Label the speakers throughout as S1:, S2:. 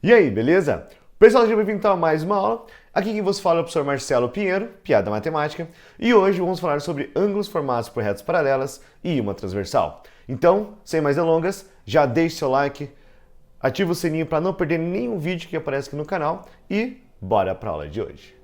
S1: E aí, beleza? Pessoal, seja bem-vindo a mais uma aula. Aqui quem vos fala é o professor Marcelo Pinheiro, piada matemática, e hoje vamos falar sobre ângulos formados por retas paralelas e uma transversal. Então, sem mais delongas, já deixe seu like, ativa o sininho para não perder nenhum vídeo que aparece aqui no canal e bora para a aula de hoje.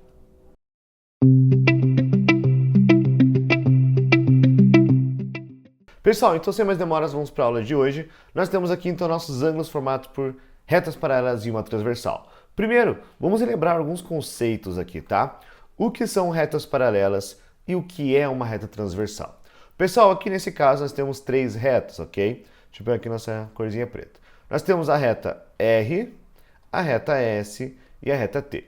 S1: Pessoal, então sem mais demoras, vamos para a aula de hoje. Nós temos aqui então nossos ângulos formados por retas paralelas e uma transversal. Primeiro, vamos relembrar alguns conceitos aqui, tá? O que são retas paralelas e o que é uma reta transversal. Pessoal, aqui nesse caso nós temos três retas, ok? Deixa eu pegar aqui nossa corzinha preta. Nós temos a reta R, a reta S e a reta T.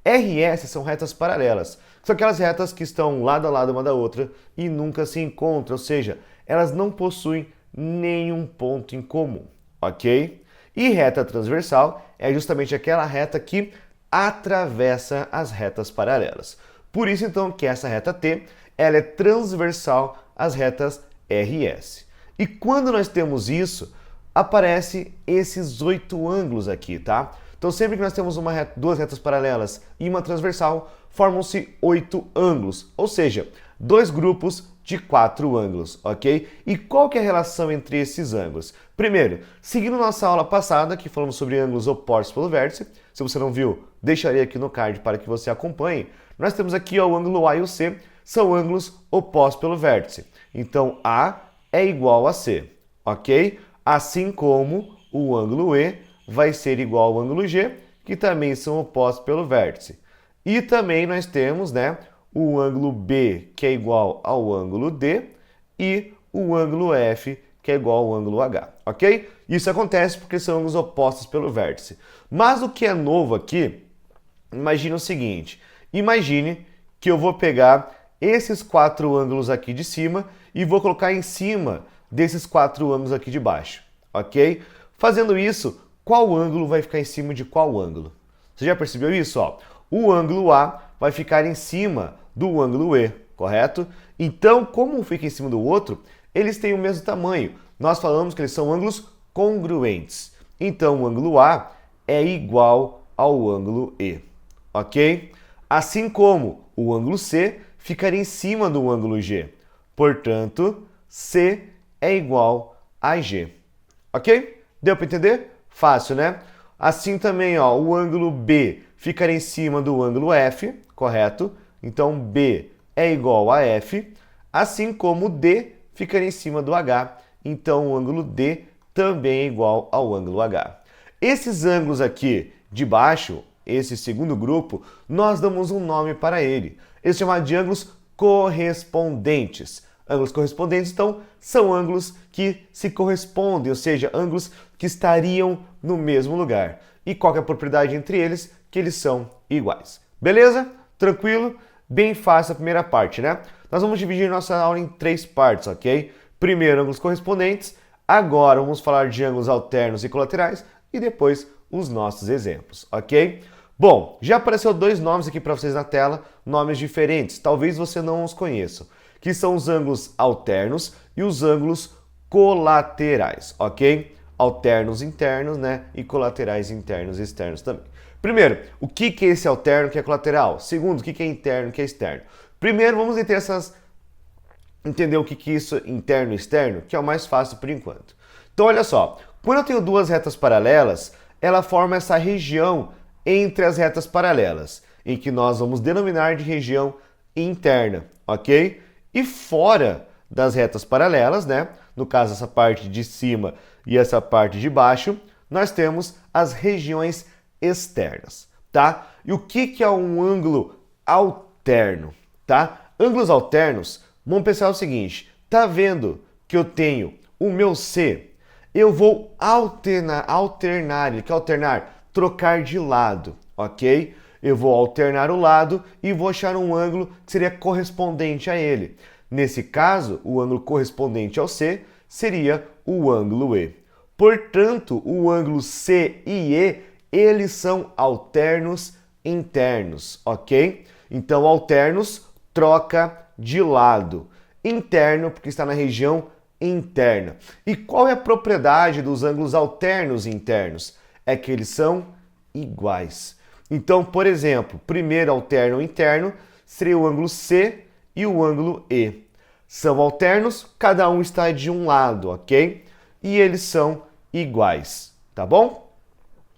S1: R e S são retas paralelas. São aquelas retas que estão lado a lado uma da outra e nunca se encontram, ou seja, elas não possuem nenhum ponto em comum, ok? E reta transversal é justamente aquela reta que atravessa as retas paralelas. Por isso, então, que essa reta T, ela é transversal às retas R e S. E quando nós temos isso, aparecem esses 8 ângulos aqui, tá? Então, sempre que nós temos duas retas paralelas e uma transversal, formam-se 8 ângulos, ou seja, dois grupos de 4 ângulos, ok? E qual que é a relação entre esses ângulos? Primeiro, seguindo nossa aula passada, que falamos sobre ângulos opostos pelo vértice, se você não viu, deixarei aqui no card para que você acompanhe. Nós temos aqui ó, o ângulo A e o C, são ângulos opostos pelo vértice. Então, A é igual a C, ok? Assim como o ângulo E vai ser igual ao ângulo G, que também são opostos pelo vértice. E também nós temos, né, o ângulo B, que é igual ao ângulo D, e o ângulo F, que é igual ao ângulo H, ok? Isso acontece porque são ângulos opostos pelo vértice. Mas o que é novo aqui, imagine o seguinte, imagine que eu vou pegar esses 4 ângulos aqui de cima e vou colocar em cima desses 4 ângulos aqui de baixo, ok? Fazendo isso, qual ângulo vai ficar em cima de qual ângulo? Você já percebeu isso? Ó? O ângulo A vai ficar em cima do ângulo E, correto? Então, como um fica em cima do outro, eles têm o mesmo tamanho. Nós falamos que eles são ângulos congruentes. Então, o ângulo A é igual ao ângulo E, ok? Assim como o ângulo C ficaria em cima do ângulo G. Portanto, C é igual a G, ok? Deu para entender? Fácil, né? Assim também, ó, o ângulo B ficaria em cima do ângulo F, correto? Então, B é igual a F, assim como D ficaria em cima do H. Então, o ângulo D também é igual ao ângulo H. Esses ângulos aqui de baixo, esse segundo grupo, nós damos um nome para ele. Eles são chamados de ângulos correspondentes. Ângulos correspondentes, então, são ângulos que se correspondem, ou seja, ângulos que estariam no mesmo lugar. E qual que é a propriedade entre eles? Que eles são iguais. Beleza? Tranquilo? Bem fácil a primeira parte, né? Nós vamos dividir nossa aula em 3 partes, ok? Primeiro, ângulos correspondentes. Agora, vamos falar de ângulos alternos e colaterais. E depois, os nossos exemplos, ok? Bom, já apareceu 2 nomes aqui para vocês na tela, nomes diferentes. Talvez você não os conheça, que são os ângulos alternos e os ângulos colaterais, ok? Alternos internos, né? E colaterais internos e externos também. Primeiro, o que é esse alterno, que é colateral? Segundo, o que é interno, que é externo? Primeiro, vamos entender o que é isso interno e externo, que é o mais fácil por enquanto. Então, olha só, quando eu tenho duas retas paralelas, ela forma essa região entre as retas paralelas, em que nós vamos denominar de região interna, ok? E fora das retas paralelas, né? No caso, essa parte de cima e essa parte de baixo, nós temos as regiões externas, tá? E o que é um ângulo alterno, tá? Ângulos alternos, vamos pensar o seguinte, tá vendo que eu tenho o meu C? Eu vou alternar, ele quer alternar, trocar de lado, ok? Eu vou alternar o lado e vou achar um ângulo que seria correspondente a ele. Nesse caso, o ângulo correspondente ao C seria o ângulo E. Portanto, o ângulo C e E, eles são alternos internos, ok? Então, alternos, troca de lado. Interno, porque está na região interna. E qual é a propriedade dos ângulos alternos internos? É que eles são iguais. Então, por exemplo, primeiro alterno interno seria o ângulo C e o ângulo E. São alternos, cada um está de um lado, ok? E eles são iguais, tá bom?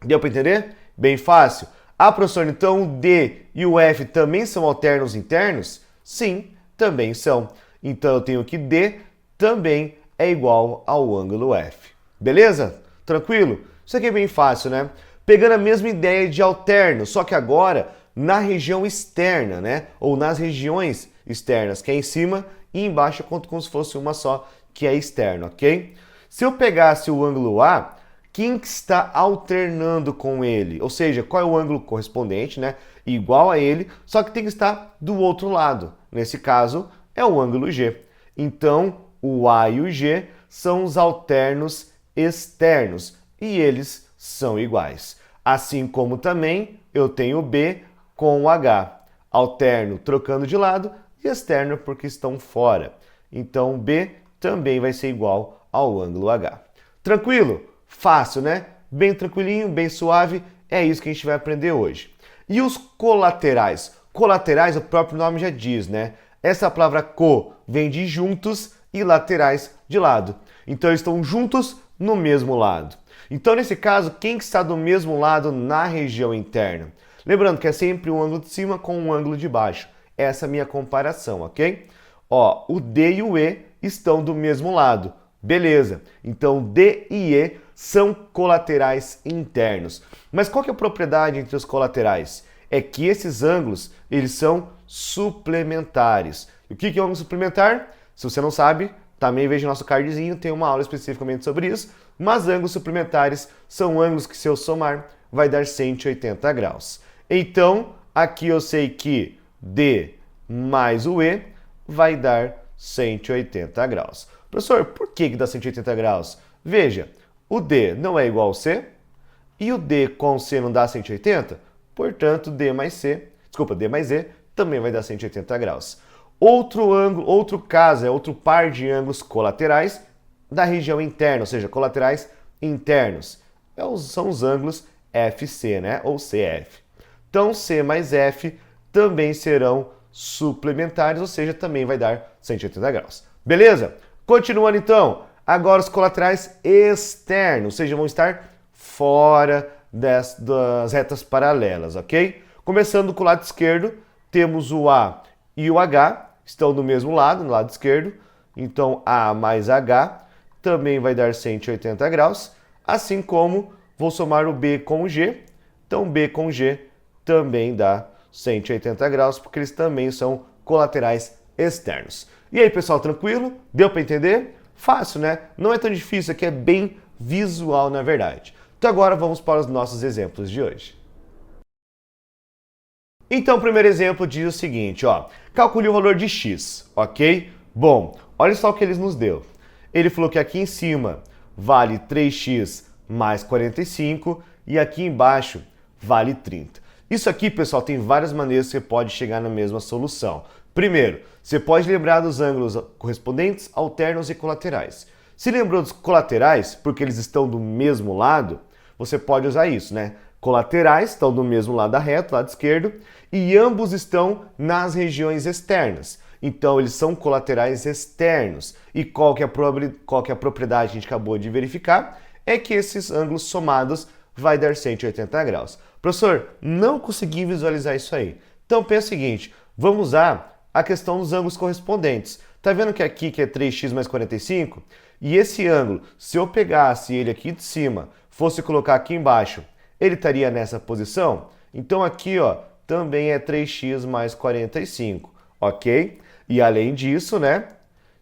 S1: Deu para entender? Bem fácil. Ah, professor, então o D e o F também são alternos internos? Sim, também são. Então eu tenho que D também é igual ao ângulo F. Beleza? Tranquilo? Isso aqui é bem fácil, né? Pegando a mesma ideia de alterno, só que agora na região externa, né? Ou nas regiões externas, que é em cima e embaixo, eu conto como se fosse uma só, que é externo, ok? Se eu pegasse o ângulo A, quem que está alternando com ele? Ou seja, qual é o ângulo correspondente, né? Igual a ele, só que tem que estar do outro lado. Nesse caso, é o ângulo G. Então, o A e o G são os alternos externos e eles são iguais. Assim como também eu tenho o B com o H. Alterno trocando de lado e externo porque estão fora. Então, B também vai ser igual ao ângulo H. Tranquilo? Fácil, né? Bem tranquilinho, bem suave. É isso que a gente vai aprender hoje. E os colaterais? Colaterais, o próprio nome já diz, né? Essa palavra co vem de juntos e laterais de lado. Então, eles estão juntos no mesmo lado. Então, nesse caso, quem que está do mesmo lado na região interna? Lembrando que é sempre um ângulo de cima com um ângulo de baixo. Essa é a minha comparação, ok? Ó, o D e o E estão do mesmo lado. Beleza. Então, D e E são colaterais internos. Mas qual que é a propriedade entre os colaterais? É que esses ângulos, eles são suplementares. E o que é um ângulo suplementar? Se você não sabe, também veja o nosso cardzinho, tem uma aula especificamente sobre isso. Mas ângulos suplementares são ângulos que, se eu somar, vai dar 180 graus. Então, aqui eu sei que D mais o E vai dar 180 graus. Professor, por que dá 180 graus? Veja, o D não é igual ao C e o D com C não dá 180, portanto, D mais E também vai dar 180 graus. Outro ângulo, outro caso, é outro par de ângulos colaterais da região interna, ou seja, colaterais internos. São os ângulos FC, né? Ou CF. Então, C mais F também serão suplementares, ou seja, também vai dar 180 graus. Beleza? Continuando então, agora os colaterais externos, ou seja, vão estar fora das retas paralelas, ok? Começando com o lado esquerdo, temos o A e o H, estão do mesmo lado, no lado esquerdo, então A mais H também vai dar 180 graus, assim como vou somar o B com o G, então B com G também dá 180 graus, porque eles também são colaterais externos. E aí, pessoal, tranquilo? Deu para entender? Fácil, né? Não é tão difícil, aqui é bem visual, na verdade. Então agora vamos para os nossos exemplos de hoje. Então, o primeiro exemplo diz o seguinte, ó. Calcule o valor de x, ok? Bom, olha só o que ele nos deu. Ele falou que aqui em cima vale 3x mais 45 e aqui embaixo vale 30. Isso aqui, pessoal, tem várias maneiras que você pode chegar na mesma solução. Primeiro, você pode lembrar dos ângulos correspondentes, alternos e colaterais. Se lembrou dos colaterais, porque eles estão do mesmo lado, você pode usar isso, né? Colaterais estão do mesmo lado da reta, lado esquerdo, e ambos estão nas regiões externas. Então, eles são colaterais externos. E qual que é a propriedade que a gente acabou de verificar? É que esses ângulos somados vai dar 180 graus. Professor, não consegui visualizar isso aí. Então, pensa o seguinte, vamos usar a questão dos ângulos correspondentes. Tá vendo que aqui que é 3x mais 45? E esse ângulo, se eu pegasse ele aqui de cima, fosse colocar aqui embaixo, ele estaria nessa posição? Então aqui, ó, também é 3x mais 45, ok? E além disso, né,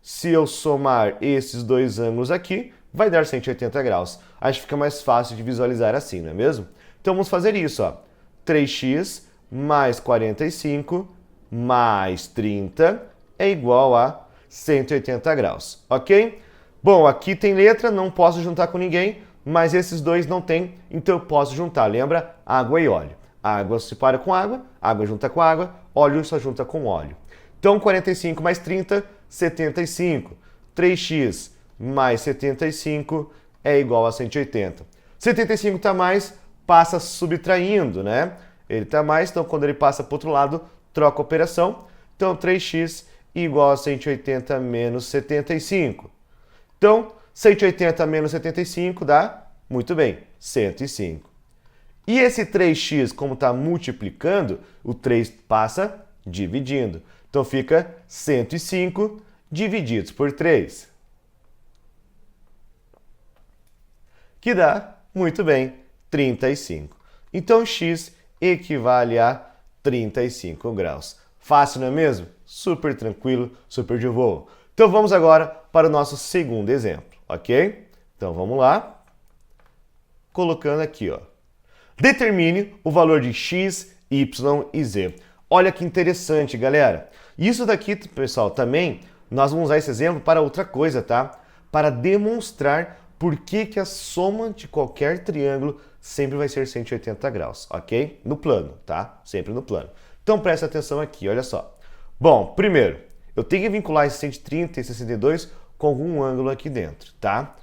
S1: se eu somar esses dois ângulos aqui, vai dar 180 graus. Acho que fica mais fácil de visualizar assim, não é mesmo? Então vamos fazer isso, ó. 3x mais 45 mais 30 é igual a 180 graus, ok? Bom, aqui tem letra, não posso juntar com ninguém, mas esses dois não tem, então eu posso juntar. Lembra? Água e óleo. Água se separa com água junta com água, óleo só junta com óleo. Então 45 mais 30, 75. 3x mais 75 é igual a 180. 75 está mais, passa subtraindo, né? Ele está mais, então quando ele passa para o outro lado, troca a operação. Então 3x igual a 180 menos 75. Então 180 menos 75 dá, muito bem, 105. E esse 3x, como está multiplicando, o 3 passa dividindo. Então fica 105 divididos por 3. Que dá, muito bem, 35. Então x equivale a 35 graus. Fácil, não é mesmo? Super tranquilo, super de boa. Então vamos agora para o nosso segundo exemplo, ok? Então vamos lá. Colocando aqui, ó. Determine o valor de x, y e z. Olha que interessante, galera. Isso daqui, pessoal, também nós vamos usar esse exemplo para outra coisa, tá? Para demonstrar por que a soma de qualquer triângulo sempre vai ser 180 graus, ok? No plano, tá? Sempre no plano. Então presta atenção aqui, olha só. Bom, primeiro, eu tenho que vincular esse 130 e 62 com algum ângulo aqui dentro, tá?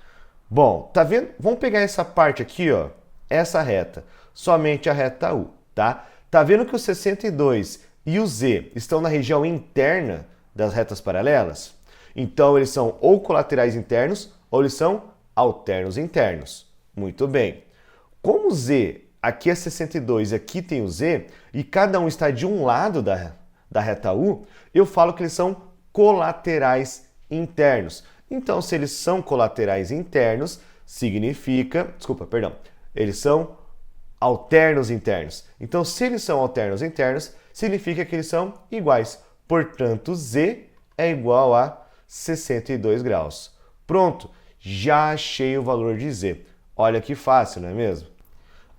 S1: Bom, tá vendo? Vamos pegar essa parte aqui, ó, essa reta, somente a reta U, tá? Tá vendo que o 62 e o Z estão na região interna das retas paralelas? Então eles são ou colaterais internos ou eles são alternos internos. Muito bem. Como o Z aqui é 62 e aqui tem o Z, e cada um está de um lado da reta U, eu falo que eles são colaterais internos. Então, se eles são colaterais internos, significa... Desculpa, perdão. Eles são alternos internos. Então, se eles são alternos internos, significa que eles são iguais. Portanto, Z é igual a 62 graus. Pronto, já achei o valor de Z. Olha que fácil, não é mesmo?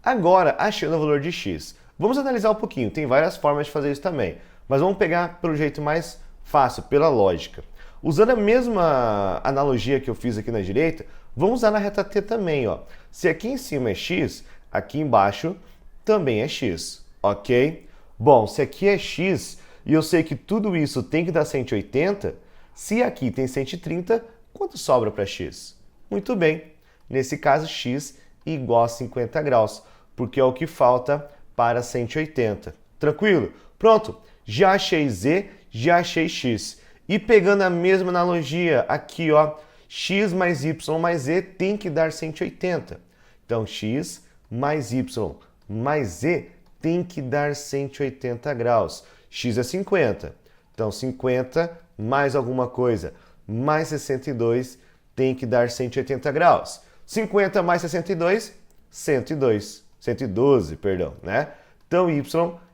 S1: Agora, achando o valor de x. Vamos analisar um pouquinho, tem várias formas de fazer isso também. Mas vamos pegar pelo jeito mais fácil, pela lógica. Usando a mesma analogia que eu fiz aqui na direita, vamos usar na reta T também, ó. Se aqui em cima é x, aqui embaixo também é x, ok? Bom, se aqui é x e eu sei que tudo isso tem que dar 180, se aqui tem 130, quanto sobra para x? Muito bem, nesse caso x igual a 50 graus, porque é o que falta para 180. Tranquilo? Pronto, já achei z, já achei x. E pegando a mesma analogia aqui, ó, x mais y mais z tem que dar 180. Então, x mais y mais z tem que dar 180 graus. X é 50. Então, 50 mais alguma coisa mais 62 tem que dar 180 graus. 50 mais 62, 112, perdão, né? Então, y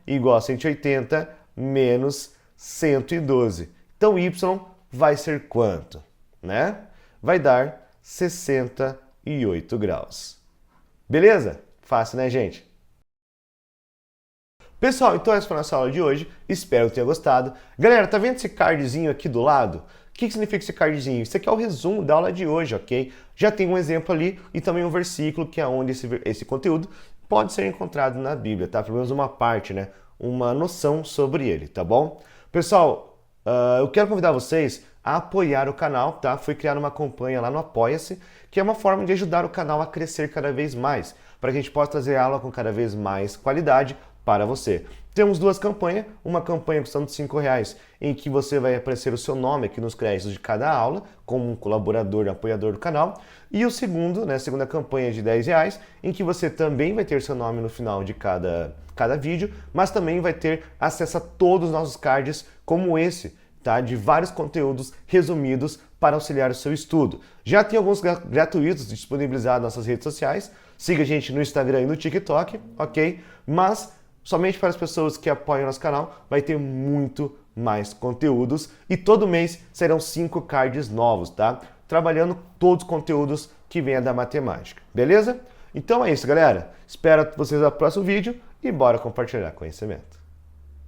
S1: igual a 180 menos 112. Então, y vai ser quanto, né? Vai dar 68 graus. Beleza? Fácil, né, gente? Pessoal, então essa foi a nossa aula de hoje. Espero que tenha gostado. Galera, tá vendo esse cardzinho aqui do lado? O que significa esse cardzinho? Isso aqui é o resumo da aula de hoje, ok? Já tem um exemplo ali e também um versículo que é onde esse conteúdo pode ser encontrado na Bíblia, tá? Pelo menos uma parte, né? Uma noção sobre ele, tá bom? Pessoal, eu quero convidar vocês a apoiar o canal, tá? Foi criada uma campanha lá no Apoia-se, que é uma forma de ajudar o canal a crescer cada vez mais, para que a gente possa trazer aula com cada vez mais qualidade para você. Temos duas campanhas, uma campanha custando R$5, em que você vai aparecer o seu nome aqui nos créditos de cada aula, como um colaborador, apoiador do canal, e o segundo, né, a segunda campanha de R$10, em que você também vai ter seu nome no final de cada vídeo, mas também vai ter acesso a todos os nossos cards, como esse, tá, de vários conteúdos resumidos para auxiliar o seu estudo. Já tem alguns gratuitos disponibilizados nas nossas redes sociais, siga a gente no Instagram e no TikTok, ok? Mas somente para as pessoas que apoiam nosso canal vai ter muito mais conteúdos e todo mês serão 5 cards novos, tá? Trabalhando todos os conteúdos que venham da matemática, beleza? Então é isso, galera. Espero vocês no próximo vídeo e bora compartilhar conhecimento.